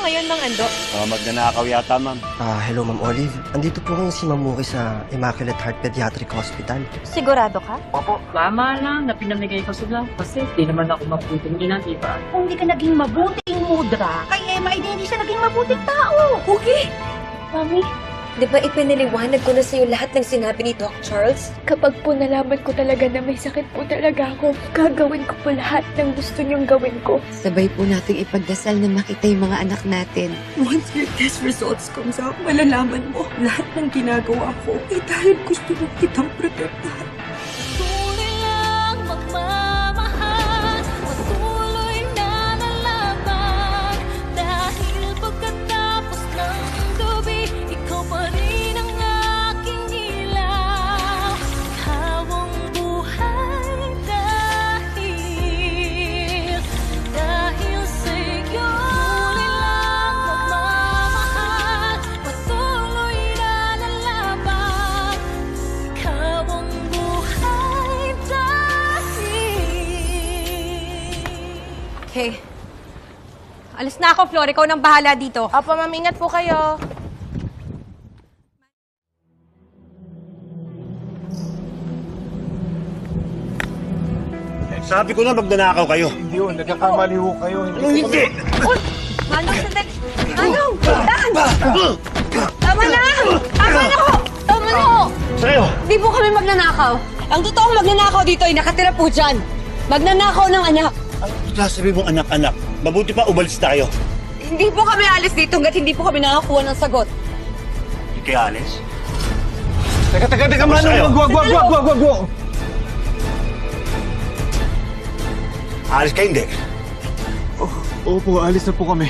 ngayon, Mang Ando? Magnanakaw yata, ma'am. Hello, Ma'am Olive. Andito po ngayon si Ma'am Muki sa Immaculate Heart Pediatric Hospital. Sigurado ka? Opo. Tama lang na pinamigay ko sila kasi di naman ako mabuting ina, di ba? Kung di ka naging mabuting mudra, kay Emma, hindi siya naging mabuting tao. Okay? Mami, di ba ipinaliwanag ko na sa'yo lahat ng sinabi ni Doc Charles? Kapag po nalaman ko talaga na may sakit po talaga ako, gagawin ko po lahat ng gusto niyong gawin ko. Sabay po nating ipagdasal na makita yung mga anak natin. Once your test results comes out, malalaman mo lahat ng ginagawa ko ay dahil gusto mo kitang protektahan. Tuloy lang magmamahal, patuloy na nalaman. Dahil pagkatapos ng gabi, ikaw pa rin ang aking ilaw. Hawang buhay dahil sa'yo. Tuloy lang magmamahal, patuloy na nalaman. Ikaw ang buhay dahil. Okay. Alis na ako, Flor. Ikaw nang bahala dito. Opo, ma'am. Ingat po kayo. Sabi ko na magnanakaw kayo. Hindi yun, nagkakamali ho kayo. Hindi! Manong, sandali. Manong! Tahan! Tama na! Tama na ho! Tama na ho! Sa'yo! Hindi po kami magnanakaw. Ang totoong magnanakaw dito ay nakatira po dyan. Magnanakaw ng anak. Ang sasabi mong anak-anak, mabuti pa umalis tayo. Hindi po kami alis dito hanggat hindi po kami nakakuha ng sagot. Hindi kayo alis? Teka, Sa'yo. Wag. Alis ka hindi. Opo, alis na po kami.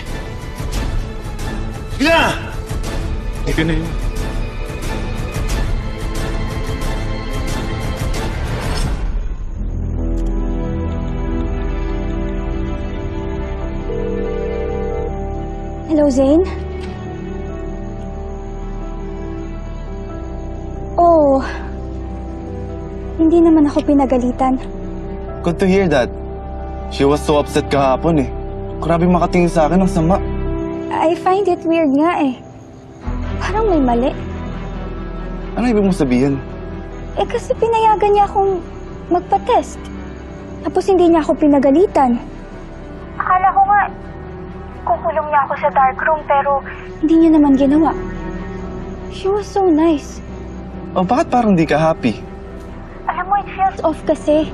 Sige na! Sige na yun. Hello, Zane? Oh, hindi naman ako pinagalitan. Good to hear that. She was so upset kahapon eh. Grabe makatingin sa akin ng sama. I find it weird nga eh. Parang may mali. Ano ibig mong sabihin? Eh kasi pinayagan niya akong magpa-test. Tapos hindi niya ako pinagalitan. Akala ko nga, kukulong niya ako sa dark room pero hindi niya naman ginawa. She was so nice. O bakit parang di ka happy? Alam mo, it feels off kasi.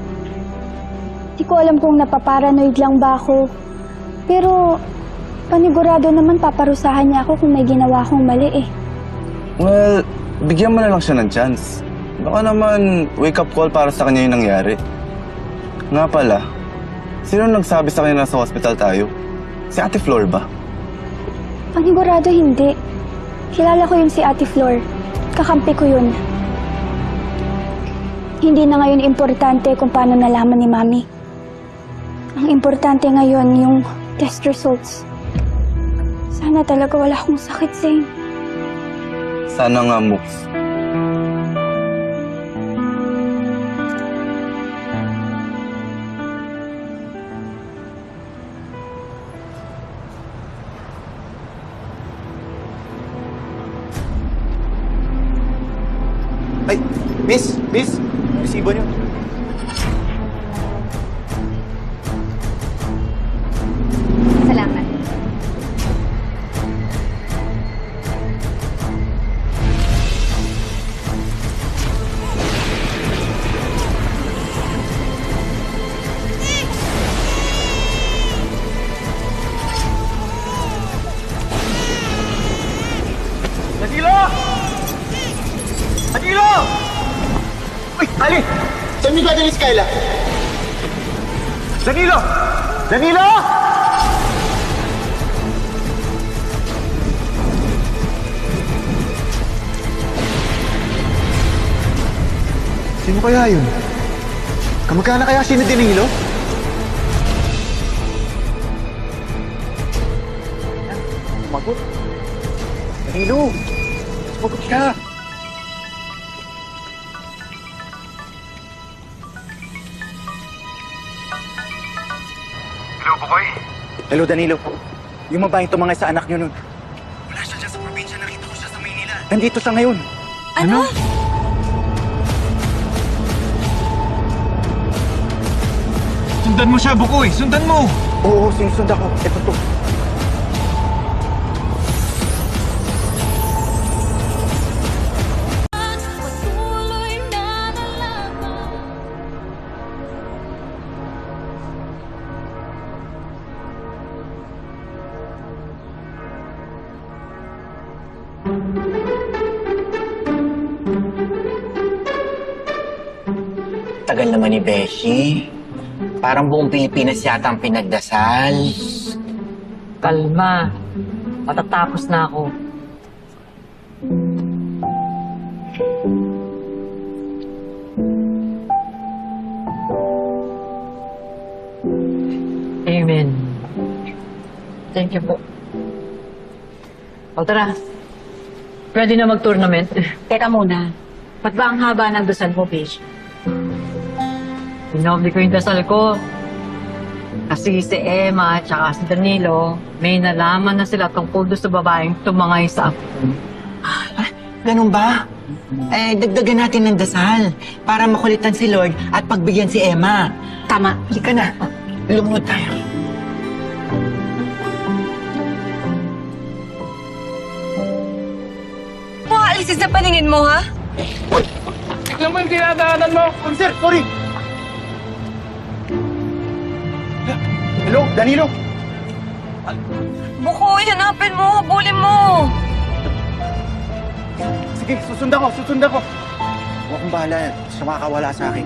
Di ko alam kung napaparanoid lang ba ako. Pero panigurado naman paparusahan niya ako kung may ginawa akong mali eh. Well, bigyan mo na lang siya ng chance. Baka naman wake-up call para sa kanya yung nangyari. Nga pala, sino nagsabi sa kanya na sa hospital tayo? Si Ate Flor ba? Panigurado hindi. Kilala ko yun si Ate Flor. Kakampi ko yun. Hindi na ngayon importante kung paano nalaman ni Mami. Ang importante ngayon yung test results. Sana talaga wala akong sakit, Zane. Sana nga, Mux. Ay, miss, resibo niyo. Salamat. Danilo! Uy, Ali! Saan niyo dadali si Kayla? Danilo! Danilo! Sino kaya yun? Kamagkana kaya si Danilo? Sumagot. Danilo! Sumagot ka! Hello, Bukoy. Hello, Danilo. Yung babaeng tumangay sa anak niyo nun. Wala siya dyan sa probinsya. Nakita ko siya sa Maynila. Nandito siya ngayon. Ano? Sundan mo siya, Bukoy! Sundan mo! Oo, sinusundan ko. Ito to. Tagal naman ni Beshi. Parang buong Pilipinas yata ang pinagdasal. Kalma. Matatapos na ako. Amen. Thank you po. O tara. Ready na mag-tournament? Teka muna. Ba't ba ang haba ng dasal mo, Besh? Pinobli ko yung dasal ko. Kasi si Emma at saka si Danilo, may nalaman na sila tungkol doon sa babaeng tumangay sa ako. Ganun ba? Eh, dagdagan natin ng dasal para makulitan si Lord at pagbigyan si Emma. Tama. Halika na. Lumunod tayo. Alisin sa paningin mo, ha? Alam mo yung kinadaanan mo. Sir, sorry. Hello, Danilo. Bukoy, hanapin mo, habulin mo. Sige, susundan ko. Huwag kong bahala. Siya makakawala sa akin.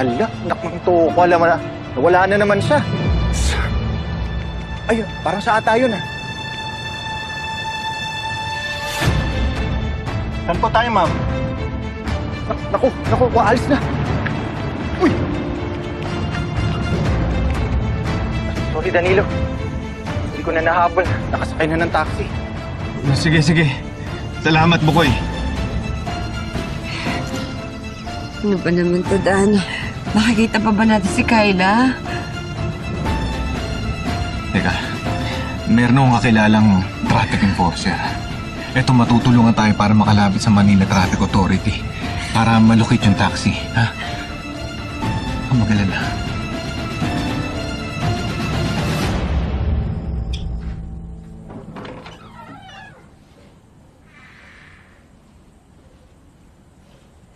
Hala, nakmang to. Alam mo na. Wala na naman siya. Ayun, parang sa ata yun ah. Saan po tayo, ma'am? Naku, alis na. Uy! Sorry, Danilo. Hindi ko na nahabol. Nakasakay na ng taxi. Sige. Salamat, Bukoy. Ano ba naman to, Dan? Makikita pa ba natin si Kyla? Teka, meron akong kakilalang traffic enforcer. Eto, matutulungan tayo para makalapit sa Manila Traffic Authority para malukit yung taxi, ha? Ang mag-alala.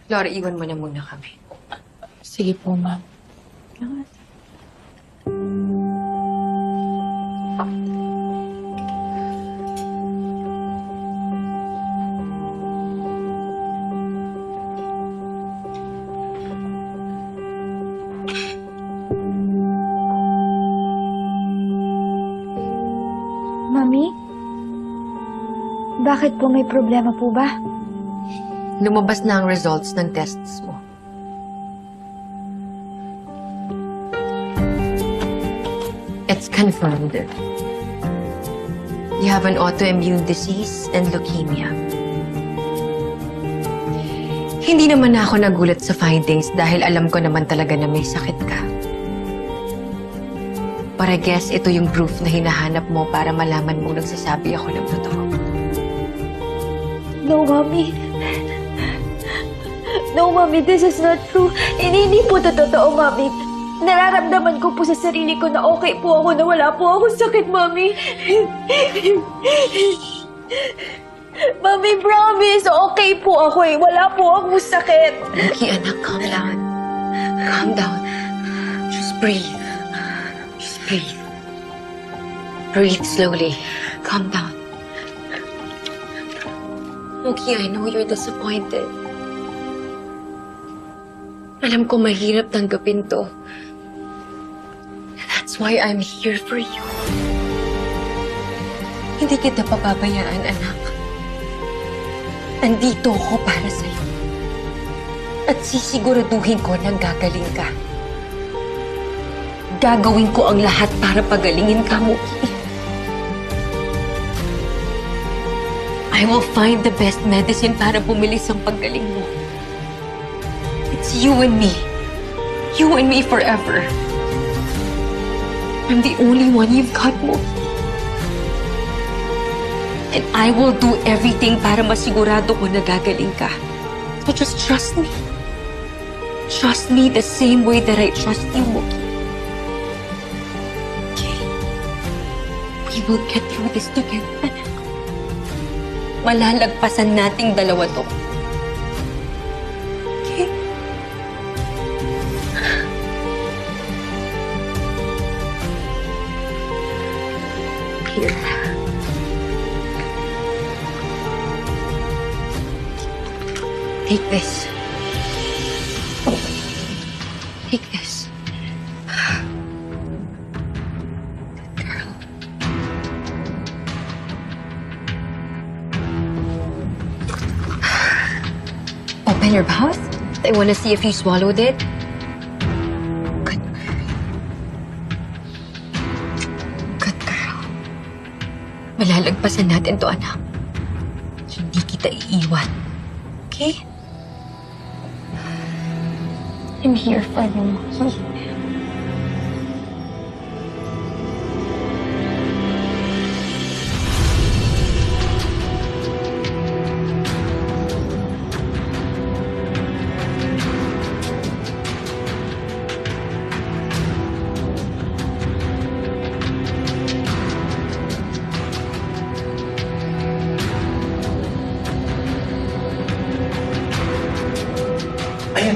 Laura, iwan mo na muna kami. Sige po, ma'am. Mami? Bakit po, may problema po ba? Lumabas na ang results ng tests mo. It's confirmed. You have an autoimmune disease and leukemia. Hindi naman ako nagulat sa findings dahil alam ko naman talaga na may sakit ka. But I guess ito yung proof na hinahanap mo para malaman mong nagsasabi ako ng totoo. No, Mami. No, Mami, this is not true. Hindi po ito totoo, Mami. Nararamdaman ko po sa sarili ko na okay po ako, na wala po akong sakit, Mami. Mami, promise, okay po ako eh. Wala po akong sakit. Okay, anak, calm down. Calm down. Just breathe. Just breathe. Breathe slowly. Calm down. Okay, I know you're disappointed. Alam ko mahirap tanggapin to. That's why I'm here for you. Hindi kita pababayaan, anak. Nandito ako para sa'yo. At sisiguraduhin ko na gagaling ka. Gagawin ko ang lahat para pagalingin ka, Muki. I will find the best medicine para bumilis ang paggaling mo. It's you and me. You and me forever. I'm the only one you've got, Mo. And I will do everything para masigurado ko na gagaling ka. So just trust me. Trust me the same way that I trust you, Mookie. Okay? We will get through this together. Malalagpasan nating dalawa to. Okay? Here. Take this. Take this. Girl. Open your mouth. I want to see if you swallowed it. Good. Good girl. Malalagpasan natin to, anak. Hindi kita iiwan. Okay? I'm here for you, Mookie.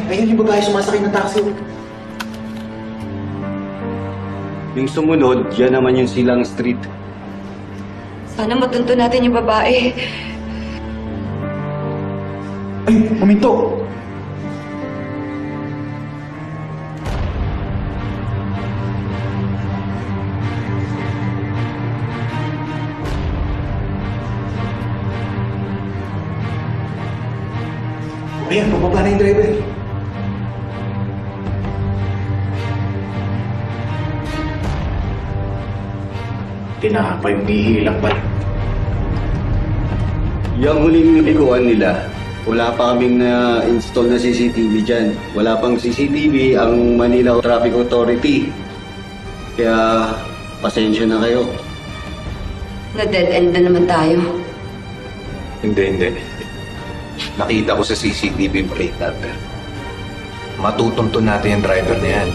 Ayun yung babae sumasakay ng taxi. Yung sumunod, yan naman yung Silang Street. Sana matunto natin yung babae. Ay, huminto! Ayan, pababa na yung driver. Tinapay, bihilang ba? Yung huling likuan nila, wala pa kaming na-install na CCTV dyan. Wala pang CCTV ang Manila Traffic Authority. Kaya, pasensya na kayo. Na-dead end na naman tayo. Hindi. Nakita ko sa CCTV plate natin. Matutunto natin yung driver na yan.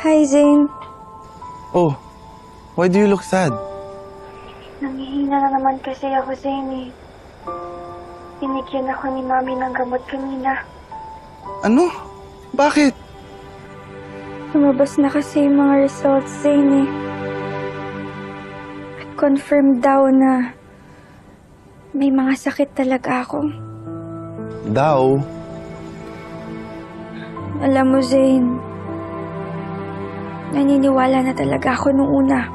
Hi, Zane. Oh, why do you look sad? Nangihina na naman kasi ako, Zane. Binigyan ako ni Mami ng gamot kanina. Ano? Bakit? Lumabas na kasi yung mga results, Zane. At confirmed daw na may mga sakit talaga ako. Daw? Alam mo, Zane, naniniwala na talaga ako nung una.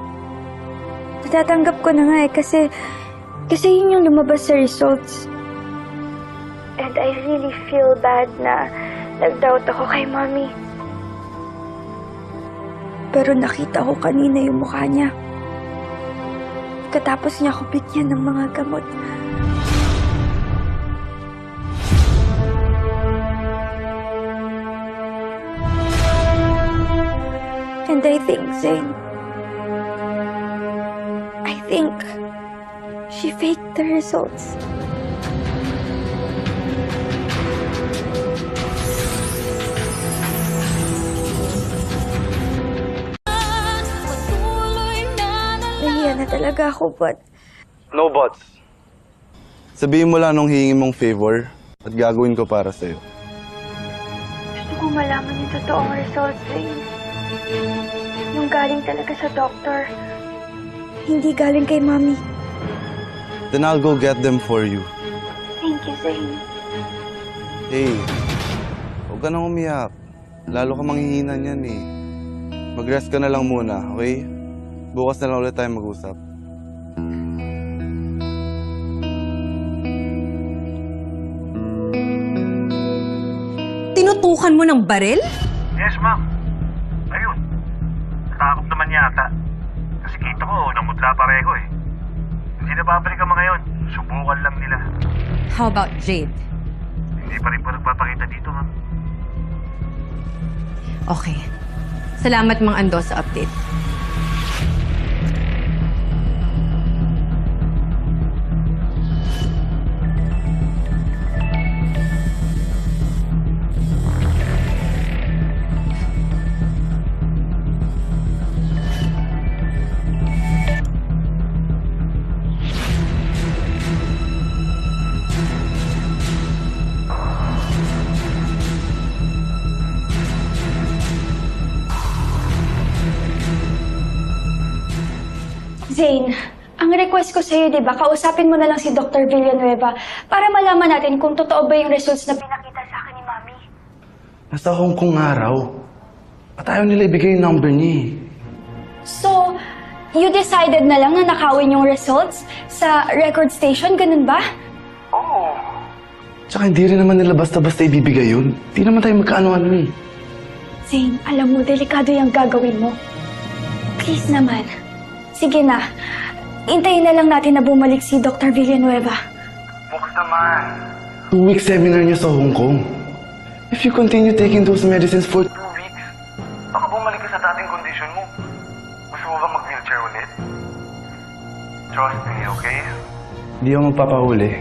Natatanggap ko na nga kasi yun yung lumabas sa results. And I really feel bad na nag-doubt ako kay Mommy. Pero nakita ko kanina yung mukha niya. Katapos niya ako bigyan ng mga gamot. And I think, Zane, she faked the results. Nahiya na talaga ako, but No buts. Sabihin mo lang nung hihingi mong favor at gagawin ko para sa'yo. gusto ko malaman yung totoong results, Zane. Yung galing talaga sa doctor. Hindi galing kay Mommy. Then I'll go get them for you. Thank you, Zane. Hey, huwag ka nang umiyak. Lalo ka manghihinan yan eh. Mag-rest ka na lang muna, okay? Bukas na lang ulit tayo mag-usap. Sinuntukan mo ng baril? Yes, ma'am. Ayun. Natakot naman yata. Kasi kita ko, namutla pareho eh. Hindi na babalik ang mga yun. Subukan lang nila. How about Jade? Hindi pa rin po nagpapakita dito, ma'am. Okay. Salamat, Mang Ando, sa update. Zane, ang request ko sa'yo, di ba, kausapin mo na lang si Dr. Villanueva para malaman natin kung totoo ba yung results na pinakita sa akin ni Mami. Nasa Hong Kong nga raw. At ayaw nila ibigay yung number niya eh. So, you decided na lang na nakawin yung results sa record station, ganun ba? Oo. Tsaka hindi rin naman nila basta-basta ibibigay yun. Hindi naman tayo magkaano-ano eh. Zane, alam mo, delikado yung gagawin mo. Please naman. Sige na. Intayin na lang natin na bumalik si Dr. Villanueva. Bukas naman. 2-week seminar niya sa Hong Kong. If you continue taking those medicines for 2 weeks, baka bumalik ka sa dating kondisyon mo. Gusto mo ba mag-wheelchair ulit? Trust me, okay? Hindi ako magpapahuli.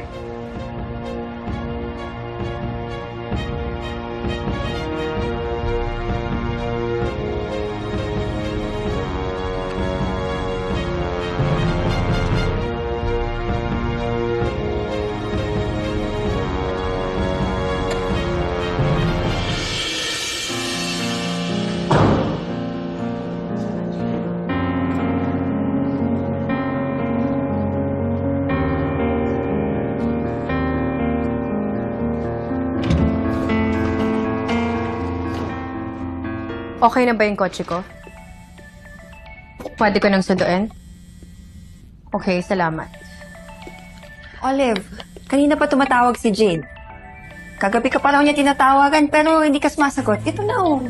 Okay na ba yung kotse ko? Pwede ko nang sunduin? Okay, salamat. Olive, kanina pa tumatawag si Jade. Kagabi ka pa raw niya tinatawagan pero hindi ka sumasagot. Ito na oh.